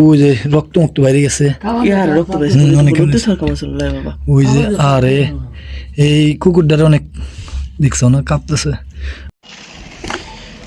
ওই যে রক্ত মুক্ত বাইরে গেছে ওই যে। আরে এই কুকুরটার অনেক দেখছো না কাঁপতেছে।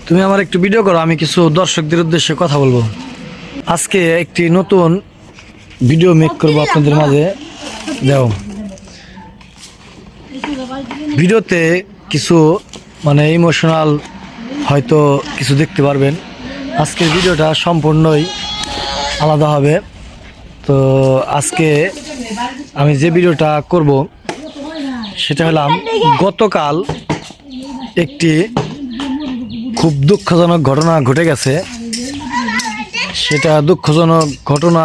তুমি আমার একটু ভিডিও করো, আমি কিছু দর্শকদের উদ্দেশ্যে কথা বলবো। আজকে একটি নতুন ভিডিও মেক করবো আপনাদের মাঝে। যাও ভিডিওতে কিছু মানে ইমোশনাল হয়তো কিছু দেখতে পারবেন। আজকের ভিডিওটা সম্পূর্ণই আলাদা হবে। তো আজকে আমি যে ভিডিওটা করব সেটা হলাম গতকাল একটি খুব দুঃখজনক ঘটনা ঘটে গেছে। সেটা দুঃখজনক ঘটনা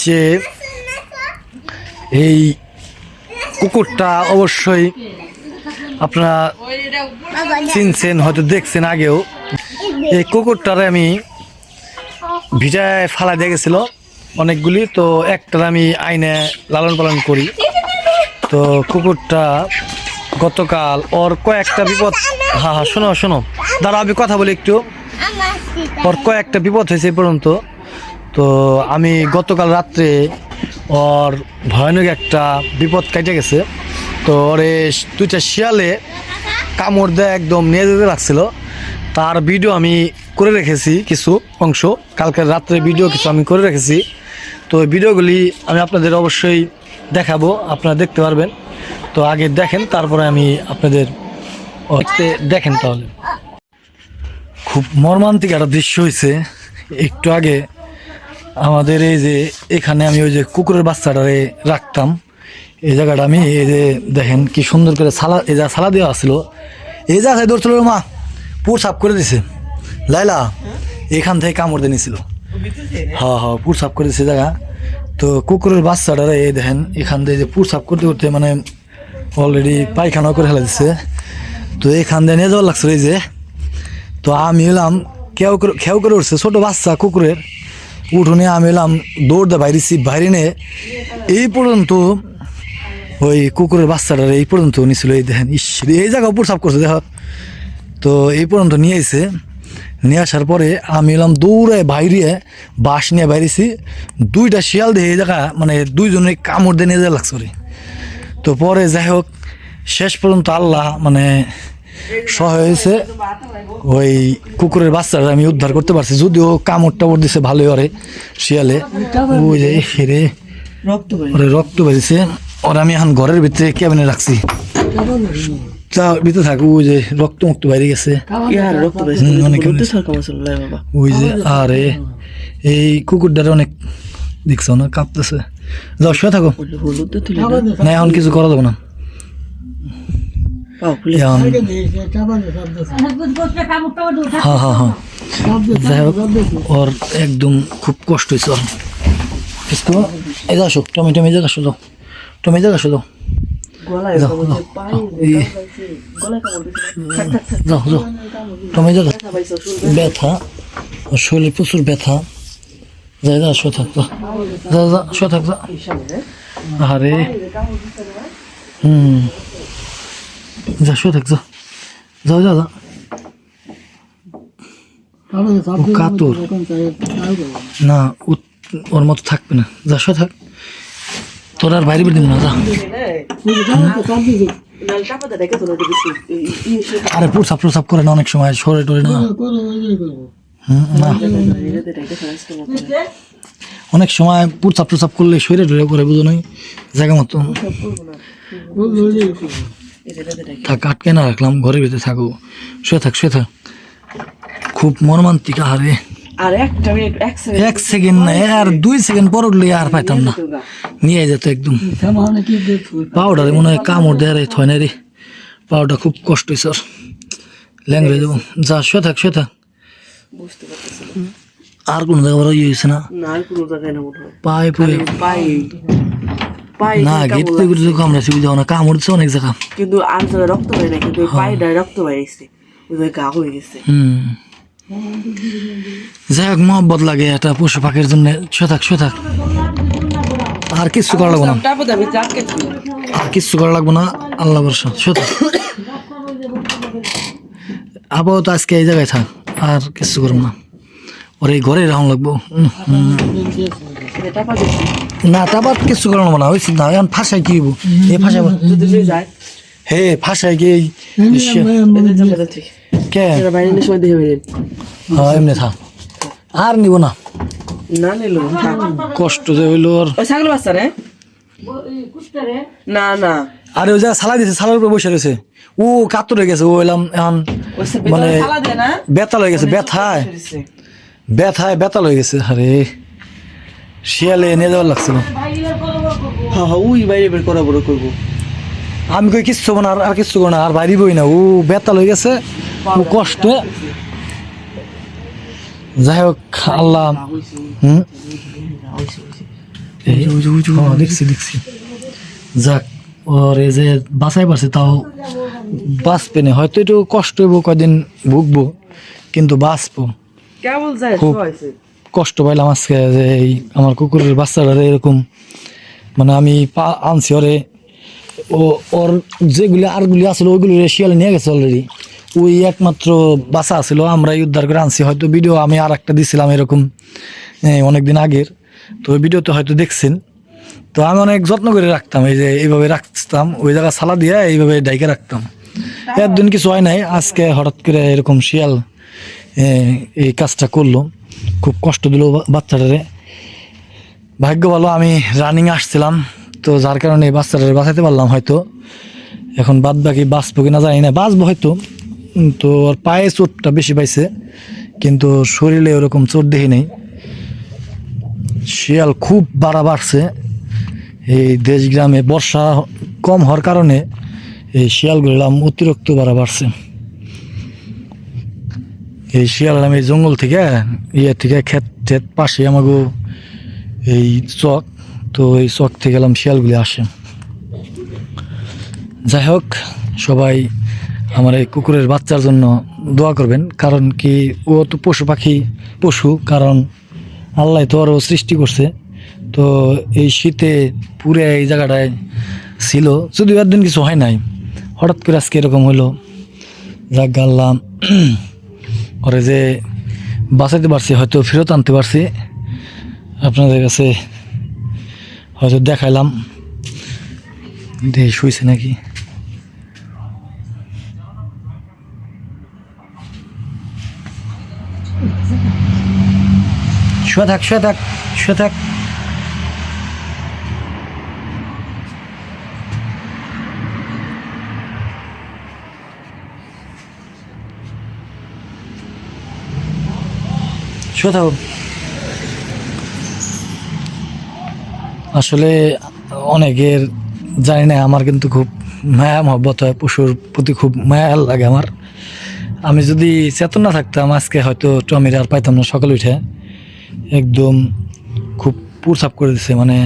যে এই কুকুরটা অবশ্যই আপনারা চিনছেন, হয়তো দেখছেন আগেও। এই কুকুরটারে আমি ভিটায় ফালা দিয়ে গেছিল অনেকগুলি, তো একটার আমি আইনে লালন পালন করি। তো কুকুরটা গতকাল ওর কয়েকটা বিপদ, হ্যাঁ হ্যাঁ শোনো শোনো দাঁড়া আমি কথা বলি একটু। ওর কয়েকটা বিপদ হয়েছে এই পর্যন্ত। তো আমি গতকাল রাত্রে ওর ভয়ানক একটা বিপদ কেটে গেছে। তো ওরে দুইটা শিয়ালে কামড় দেয় একদম নিয়ে যেতে লাগছিল। তার ভিডিও আমি করে রেখেছি কিছু অংশ, কালকের রাত্রে ভিডিও কিছু আমি করে রেখেছি। তো ভিডিওগুলি আমি আপনাদের অবশ্যই দেখাবো, আপনারা দেখতে পারবেন। তো আগে দেখেন, তারপরে আমি আপনাদের দেখেন। তাহলে খুব মর্মান্তিক একটা দৃশ্য হয়েছে একটু আগে আমাদের এই যে এখানে আমি ওই যে কুকুরের বাচ্চাটারে রাখতাম এই জায়গাটা, আমি এই যে দেখেন কি সুন্দর করে সালা, এই যা সালা দেওয়া আসছিল এই জায়গায় ধরছিল মা পুর সাফ করে দিছে। লাইলা এখান থেকে কামড় দিয়ে নিয়েছিল, হ্যাঁ হ্যাঁ পুর সাফ করে দিছে জায়গা। তো কুকুরের বাচ্চাটারে এই দেখেন এখান থেকে যে পুর সাফ করতে করতে মানে অলরেডি পায়খানা করে ফেলে দিচ্ছে। তো এখান দিয়ে নিয়ে যাওয়ার লাগছিল এই যে। তো আমি এলাম খেয়াও করে উঠছে ছোটো বাচ্চা কুকুরের উঠোনে, আমি এলাম দৌড় দিয়ে বাইরেছি, বাইরে নিয়ে এই পর্যন্ত ওই কুকুরের বাচ্চাটার এই পর্যন্ত নিয়েছিল। এই দেখেন ইস এই জায়গা উপর সাফ করছে দেখো। তো এই পর্যন্ত নিয়ে এসে নিয়ে আসার পরে আমি এলাম দৌড়ে বাইরে বাঁশ নিয়ে বাইরেছি। দুইটা শিয়াল দিয়ে এই জায়গা মানে দুইজনে কামড় দিয়ে নিয়ে যাওয়া লাগছে। তো পরে যাই হোক শেষ পর্যন্ত আল্লাহ মানে সহায় হয়েছে, ওই কুকুরের বাচ্চাটা আমি উদ্ধার করতে পারছি। যদিও কামড় টামড় দিছে ভালোই ওরে শিয়ালে, ওই যে হেরে রক্ত বেরিয়েছে। ওরা আমি এখন ঘরের ভিতরে ক্যাবিনে রাখছি, ভিতরে থাকবো। ওই যে রক্ত মুক্ত বাইরে গেছে ওই যে। আরে এই কুকুরটারে অনেক দেখছো না কাঁপতেছে। যাও শুয়ে থাকো না, এখন কিছু করা যাবো না। হ্যাঁ হ্যাঁ হ্যাঁ যাই হোক ওর একদম খুব কষ্ট হয়েছে ওর। এই যাও আসো টমেটো মেজে আসো, যাও টমেজে আসো, যাও যাও যাও টমেজে ব্যথা, ওর শরীরে প্রচুর ব্যথা। যাই যা শো থাক, যা যা শো থাক যা। আরে যা শো থাক, যা যাও যা যা। কাতর না ওর মতো থাকবে না, যা শো থাক। তোর আর বাইরে বের দিব না, যা। আরে প্রসাব প্রসাব করে না অনেক সময় সরে টরে না, অনেক সময় প্রসাব প্রসাব করলে শরীরে টরে করে বুঝো নাই জায়গা মতো থাক। আটকে না রাখলাম, ঘরের ভিতরে থাকো, শুয়ে থাক শুয়ে থাক। খুব মর্মান্তিক। আরে আর একটা মিনিট এক সেকেন্ড না, আর 2 সেকেন্ড পর উঠলে আর পাইতাম না, নিয়ে যেত একদম। পাউডারে মনে হয় কামড় দেয় রে, থয় না রে পাউডার। খুব কষ্ট হয়েছে আর ল্যাঙ্গুয়েজ দেবো। যা শুয়ে থাক শুয়ে থাক। আর কোনো জায়গা ইয়ে হয়েছে না, পায়ে পুয়ে না গেট থেকে কামড়াইছে বুঝাও না, কামড় দিচ্ছে অনেক জায়গা, কিন্তু আর রক্ত হয় না, কিন্তু পায়েটা রক্ত বাইরেছে, গা হয়ে গেছে। যাই হোক মহব্বত লাগে একটা পশু পাখির জন্য। শুয়ে থাক শুয়ে থাক, আর কিচ্ছু করা লাগবো না, আর কিচ্ছু করা লাগবো না, আল্লাহ ভরসা। শুয়ে থাক আপাতত আজকে এই জায়গায় থাক, আর কিচ্ছু করবো না। ওরে ঘরে রাখুন লাগবো এটা পাবে না তারপর কিছু করানো না ওই চিন্তা এখন ফাঁসায় কি হইব এই ফাঁসায় যদি যায় হে ফাঁসায় কি এদের জন্য যাচ্ছে কে এরা বাইরে নিয়ে সময় দিয়ে বেরেন হ্যাঁ এমনি থাক আর নিব না না নিল কষ্ট যে হইলো আর ওই ছাগল বাচ্চা রে না না আর ওই জায়গা সালা দিছে সালার উপরে বসে রয়েছে ও কাতরে গেছে ও এলাম এখন মানে খালা দে না বেতাল হয়ে গেছে বেতাল হয়ে গেছে আরে শিয়ালে নিয়ে যাওয়ার লাগছিল হ্যাঁ হ্যাঁ ওই বাইরে বের করা বড় করবো আমি কই কিচ্ছু না আর কিচ্ছু না আর বাইরে বই না ও বেতাল হয়ে গেছে ও কষ্ট যাই হোক আল্লাহ দেখছি যাক ওর এই যে বাঁচাই পারছে তাও বাঁচবে না হয়তো একটু কষ্ট হইব কয়দিন ভুগবো কিন্তু বাঁচবো কেমন যায় খুব কষ্ট পাইলাম আজকে যে এই আমার কুকুরের বাচ্চাটা এরকম মানে আমি আনছি ওরে ওর যেগুলি আরগুলি আসলে ওইগুলি শিয়ালে নিয়ে গেছে অলরেডি ওই একমাত্র বাচ্চা আছিল আমরাই উদ্ধার করে আনছি হয়তো ভিডিও আমি আর একটা দিছিলাম এরকম অনেকদিন আগের তো ওই ভিডিওতে হয়তো দেখছেন তো আমি অনেক যত্ন করে রাখতাম এই যে এইভাবে রাখতাম ওই জায়গা সালা দিয়ে এইভাবে ডাইকে রাখতাম একদিন কিছু হয় নাই আজকে হঠাৎ করে এরকম শিয়াল এই কাজটা করলো খুব কষ্ট দিল বাচ্চাটারে ভাগ্য ভালো আমি রানিং আসছিলাম তো যার কারণে এই বাচ্চাটারে বাঁচাতে পারলাম হয়তো এখন বাদ বাকি বাঁচবো কিনা জানি না বাঁচবো হয়তো তো ওর পায়ে চোটটা বেশি পাইছে কিন্তু শরীরে ওরকম চোট দেখি নেই শিয়াল খুব বাড়ছে এই দেশ গ্রামে বর্ষা কম হওয়ার কারণে এই শিয়ালগুলো অতিরিক্ত বাড়ছে এই শিয়াল আমি জঙ্গল থেকে থেকে ক্ষেত পাশে আমাকে এই চক তো এই চক থেকে গেলাম শিয়ালগুলি আসে যাই হোক সবাই আমার এই কুকুরের বাচ্চার জন্য দোয়া করবেন কারণ কি ও তো পশু কারণ আল্লাহ তো আরও সৃষ্টি করছে তো এই শীতে পুরে এই জায়গাটায় ছিল যদিও একদিন কিছু হয় নাই হঠাৎ করে আজকে এরকম হইলো যাক আল্লাহ ওরে যে বাঁচাতে পারছি হয়তো ফেরত আনতে পারছি আপনাদের কাছে হয়তো দেখাইলাম দেখি শুয়েছে নাকি শুয়ে থাক আসলে অনেকের জানি না আমার কিন্তু খুব মায়া মহব্বত হয় পশুর প্রতি খুব মায়া লাগে আমার আমি যদি চেতন না থাকতাম আজকে হয়তো টমির আর পাইতাম না সকালে উঠে একদম খুব পুরসাপ করে দিচ্ছে মানে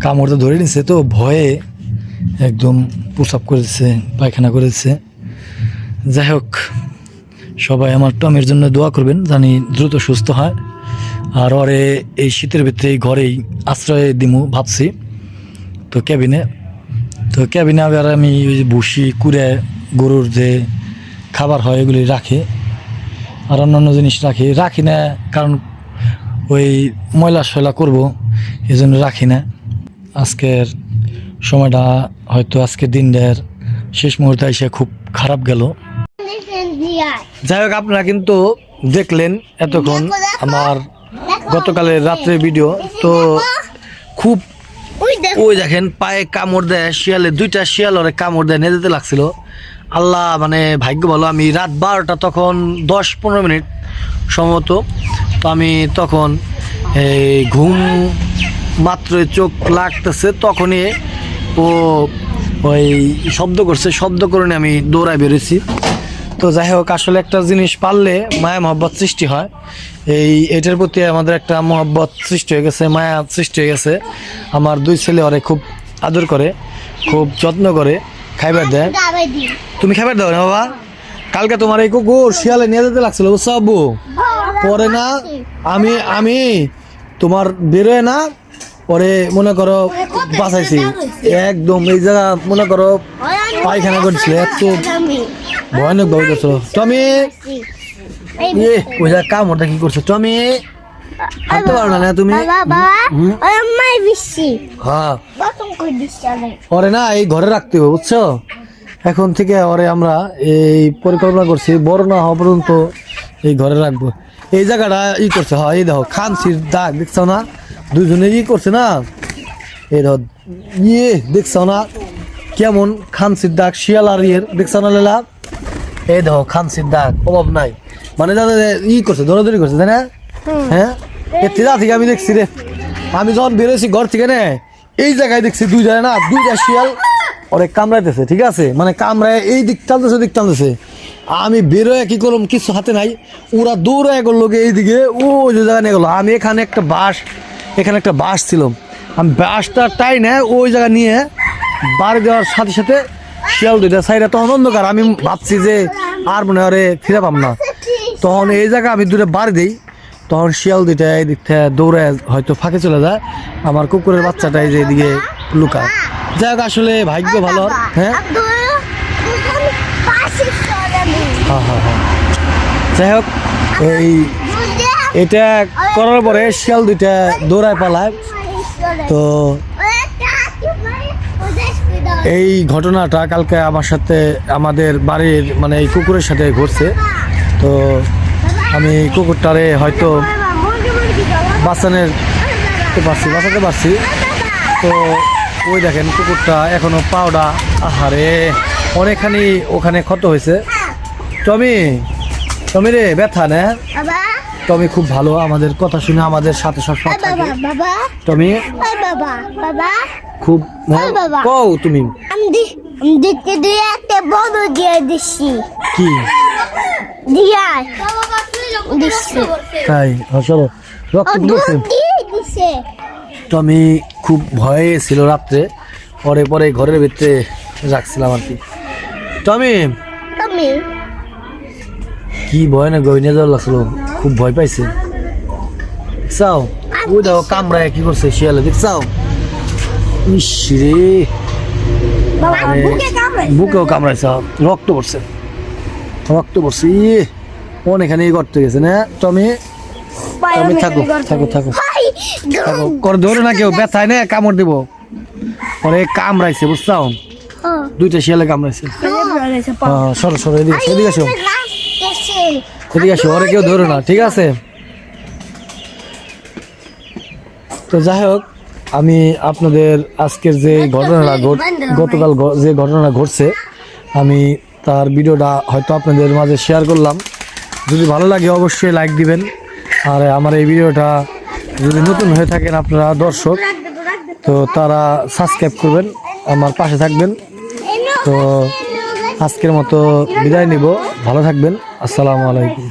কামড়টা ধরে নিচ্ছে তো ভয়ে একদম পুরসাপ করে দিচ্ছে পায়খানা করে দিচ্ছে যাই হোক সবাই আমার টমির জন্য দোয়া করবেন জানি দ্রুত সুস্থ হয় আর ওরে এই শীতের ভিতরে এই ঘরেই আশ্রয় দিমু ভাবছি তো ক্যাবিনে আবার আমি ওই যে ভুসি কুড়ে গরুর যে খাবার হয় এগুলি রাখি আর অন্যান্য জিনিস রাখি না কারণ ওই ময়লা শয়লা করবো এই জন্য রাখি না আজকের সময়টা হয়তো আজকের দিনটার শেষ মুহূর্তে এসে খুব খারাপ গেল যাই হোক আপনারা কিন্তু দেখলেন এতক্ষণ আমার গতকালের রাত্রের ভিডিও তো খুব ওই দেখেন পায়ে কামড় দেয় শিয়ালে দুইটা শিয়াল ওরে কামড় দেয় নিয়ে যেতে লাগছিল আল্লাহ মানে ভাগ্য ভালো আমি রাত 12টা তখন 10-15 মিনিট সম্ভবত তো আমি তখন এই ঘুম মাত্রই চোখ লাগতেছে তখনই ও ওই শব্দ করে আমি দৌড়ায় বেরোছি তো যাই হোক আসলে একটা জিনিস পারলে মায়া মহব্বত সৃষ্টি হয় এটার প্রতি আমাদের একটা মহব্বত সৃষ্টি হয়ে গেছে মায়া সৃষ্টি হয়ে গেছে আমার 2 ছেলে ওরে খুব আদর করে খুব যত্ন করে খাইবার দেয় তুমি খাইবার দাও না বাবা কালকে তোমার এই কুকুর শিয়ালে নিয়ে যেতে লাগছিল বুঝছো আব্বু পরে না আমি তোমার বেরোয় না পরে মনে করো বাঁচাইছি একদম এই জায়গা মনে করো পায়খানা করছিল এত ভয়ানক ভাবে গেছিল ওই যা কামড়টা কি করছো তুমি? হাঁটতে পারো না তুমি? হ্যাঁ ওরে না এই ঘরে রাখতে হবে বুঝছো। এখন থেকে ওরে আমরা এই পরিকল্পনা করছি বড় না হওয়া পর্যন্ত এই ঘরে রাখবো। এই জায়গাটা ই করছে, হ্যাঁ এই দেখো খামচির দাগ দেখছো না, দুজনে ই করছে না, এই দেখো দেখছো না কেমন খামচির দাগ, শিয়াল আর ইয়ের দেখছো না লেলা, এই দেখো খামচির দাগ অভাব নাই, মানে যাদের ই করছে দৌড়াদৌড়ি করছে তাই না? হ্যাঁ এর থেকে আমি দেখছি রে, আমি যখন বেরোছি ঘর থেকে না এই জায়গায় দেখছি দুইটা শিয়াল ওরে কামড়াইতেছে, ঠিক আছে, মানে কামড়ায় এই দিক টানতেছে দিক টানতেছে, আমি বেরোয় কি করলাম কিছু হাতে নাই, ওরা দৌড়ায় করলো এইদিকে ও যে জায়গায় নিয়ে গেলো, আমি এখানে একটা বাঁশ ছিল, আমি বাঁশটা টাই না ওই জায়গা নিয়ে বাড়ি দেওয়ার সাথে সাথে শিয়াল দুইটা সাইডে তখন অন্ধকার, আমি ভাবছি যে আর মনে হয় ফিরে পাম না, তখন এই জায়গা আমি দুটো বাড়ি দিই, তখন শিয়াল দুইটা এই দিক থেকে দৌড়ে হয়তো ফাঁকে চলে যায়, আমার কুকুরের বাচ্চাটাই যে এদিকে লুকায়। যাই হোক আসলে ভাগ্য ভালো। হ্যাঁ হ্যাঁ যাই হোক এটা করার পরে শিয়াল দুইটা দৌড়ায় পালায়। তো এই ঘটনাটা কালকে আমার সাথে আমাদের বাড়ির মানে এই কুকুরের সাথে ঘটছে। তো আমি কুকুরটারে হয়তো বাঁচাতে পারছি। তো ওই দেখেন কুকুরটা এখনো পাউডা, আহারে অনেকখানি ওখানে ক্ষত হয়েছে। টমি রে ব্যথা না, টমি খুব ভালো, আমাদের কথা শুনে আমাদের সাথে সবসময় থাকে। টমি খুব কও তুমি কি তাই চলো রক্ত পড়ছে। টমি খুব ভয়ে ছিল রাত্রে, পরে ঘরের ভিতরে রাখছিলাম আর কি। টমি কি ভয় না গই নিয়ে যাওয়া লাগছিল, খুব ভয় পাইছে দেখছাও, ওই দেখো কামড়ায় কি করছে শিয়ালে দেখছাও, ইস রে বুকেও কামড়াইছে, রক্ত পড়ছে অনেকখানি করতে গেছে না টমি। থাকো করে ধরে না কেউ, ব্যথায় না কামড় দিব, পরে কামড়াইছে বুঝছাও, দুইটা শিয়ালে কামড়াইছে। সরো এদিকে আসো ওরে কেউ ধরে না, ঠিক আছে। তো যাই হোক আমি আপনাদের আজকের যে গতকাল যে ঘটনাটা ঘটছে আমি তার ভিডিওটা হয়তো আপনাদের মাঝে শেয়ার করলাম। যদি ভালো লাগে অবশ্যই লাইক দিবেন, আর আমার এই ভিডিওটা যদি নতুন হয়ে থাকেন আপনারা দর্শক, তো তারা সাবস্ক্রাইব করবেন, আমার পাশে থাকবেন। তো আজকের মতো বিদায় নিব, ভালো থাকবেন, আসসালামু আলাইকুম।